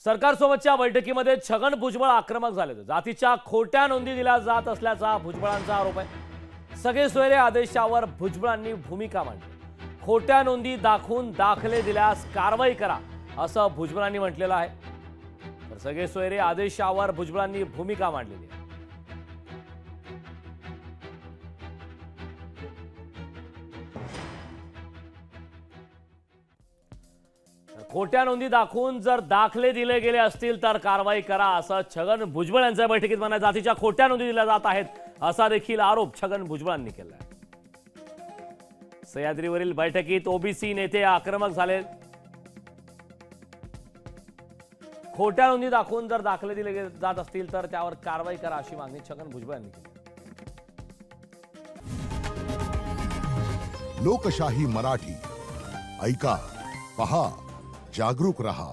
सरकारसोबतच्या बैठकीमध्ये छगन भुजबळ आक्रमक झाले. जातीच्या खोट्या नोंदी दिल्या जात असल्याचा भुजबळांचा आरोप आहे. सगळे सोयरे आदेशावर भुजबळांनी भूमिका मांडली. खोट्या नोंदी दाखवून दाखले दिल्यास कारवाई करा असं भुजबळांनी म्हटलेलं आहे. तर सगळे सोयरे आदेशावर भुजबळांनी भूमिका मांडलेली आहे. खोट्या नोंदी दाखवून जर दाखले दिले गेले असतील तर कारवाई करा असं छगन भुजबळ यांच्या बैठकीत म्हणाले. जातीच्या खोट्या नोंदी दिल्या जात आहेत असा देखील आरोप छगन भुजबळांनी केला. सह्याद्रीवरील बैठकीत ओबीसी नेते आक्रमक झाले. खोट्या नोंदी दाखवून जर दाखले दिले जात असतील तर त्यावर कारवाई करा अशी मागणी छगन भुजबळ यांनी केली. लोकशाही मराठी ऐका, पहा, जागरूक रहा.